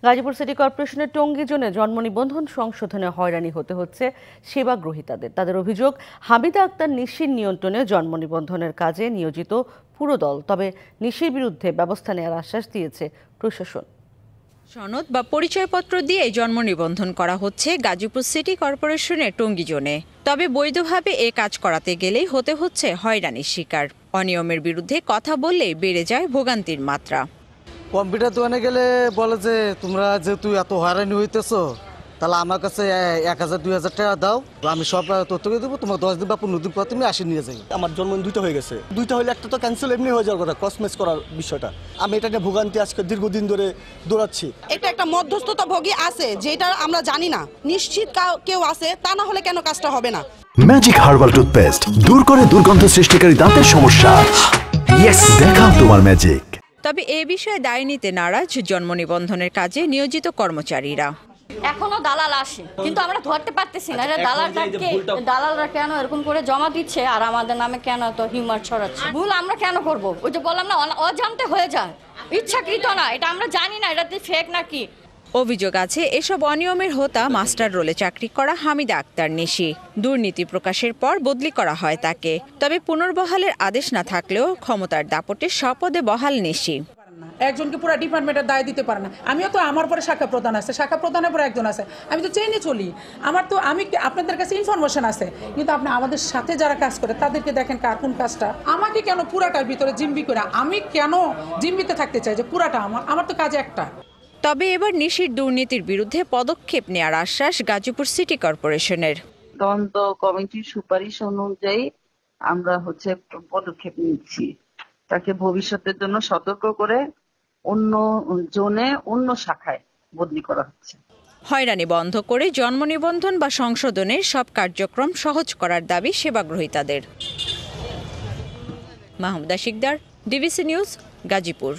Gazipur city কর্পোরেশনের টঙ্গী জোনে জন্ম নিবন্ধন সংশোধনে হয়রানি হতে হচ্ছে সেবা গ্রহীতাদের। তাদের অভিযোগ, হামিদা আক্তার নিশির নিয়ন্ত্রণে জন্ম নিবন্ধনের কাজে নিয়োজিত পুরো দল। তবে নিশির বিরুদ্ধে ব্যবস্থা নেওয়ার আশ্বাস দিয়েছে প্রশাসন। সনদ বা পরিচয়পত্র দিয়ে জন্ম নিবন্ধন করা হচ্ছে গাজীপুর সিটি কর্পোরেশনের টঙ্গী জোনে। তবে বৈধভাবে এ কাজ করাতে গেলেই হতে হচ্ছে হয়রানির শিকার। অনিয়মের বিরুদ্ধে কথা বললেই বেড়ে যায় ভোগান্তির মাত্রা। কম্পিউটার দোকানে গেলে বলে যে তোমরা যেহেতু এত হয়রানি হইতেছো, তাহলে আমার কাছে 1000-2000 টাকা দাও, আমি সব তথ্য দেবো, তোমার 10 দিন বা 15 দিন পর তুমি আসে নিয়ে যাই। আমার জন্মদিন 2টা হয়ে গেছে, 2টা হলে একটা তো ক্যান্সেল এমনি হয়ে যাওয়ার কথা, কসমেস করার বিষয়টা। আমি এটা নিয়ে ভোগান্তি আজকে দীর্ঘদিন ধরে দৌড়াচ্ছি। একটা মধ্যস্থতা ভোগী আছে যেটা আমরা জানি না, নিশ্চিত কেউ আছে, তা না হলে কেন কাজটা হবে না। ম্যাজিক হার্বাল টুথপেস্ট দূর করে দুর্গন্ধ সৃষ্টিকারী দাঁতের সমস্যা। ইয়েস, দেখাও তোমার ম্যাজিক। তবে এ বিষয়ে দায় নিতে নারাজ জন্ম নিবন্ধনের কাজে নিয়োজিত কর্মচারীরা। এখনো দালাল আসে, কিন্তু আমরা ধরতে পারতেছি না দালালরা কেন এরকম করে জমা দিচ্ছে আর আমাদের নামে কেন তো হিউমার ছড়াচ্ছে। ভুল আমরা কেন করব? ওই যে বললাম না, অজান্তে হয়ে যায়, ইচ্ছাকৃত না। এটা আমরা জানি না এটা ফেক নাকি। অভিযোগ আছে এসব অনিয়মের হোতা মাস্টার রোলে চাকরি করা হামিদা আক্তার নিশি। দুর্নীতি প্রকাশের পর বদলি করা হয় তাকে। তবে পুনর্বহালের আদেশ না থাকলেও ক্ষমতার দাপটে স্বপদে বহাল নিশি। একজনকে পুরো ডিপার্টমেন্টের দায় দিতে পারে না। আমিও তো, আমার পরে শাখা প্রধান আছে, শাখা প্রধানের পরে একজন আছে, আমি তো চেনে চলি। আমি আপনাদের কাছে ইনফরমেশন আছে, কিন্তু আপনি আমাদের সাথে যারা কাজ করে তাদেরকে দেখেন কার কোন কাজটা। আমাকে কেন পুরাটার ভিতরে জিম্বি করে? আমি কেন জিম্বিতে থাকতে চাই যে পুরাটা আমার তো কাজ একটা। তবে এবার নিশির দুর্নীতির বিরুদ্ধে পদক্ষেপ নেওয়ার আশ্বাস গাজীপুর সিটি কর্পোরেশনের। তদন্ত কমিটির সুপারিশ অনুযায়ী আমরা পদক্ষেপ নিচ্ছি। তাকে ভবিষ্যতের জন্য সতর্ক করে অন্য জোনে, অন্য শাখায় বদলি করা হচ্ছে। হয়রানি বন্ধ করে জন্ম নিবন্ধন বা সংশোধনের সব কার্যক্রম সহজ করার দাবি সেবাগ্রহীতাদের। Mahmuda Sikdar, DBC news, Gazipur.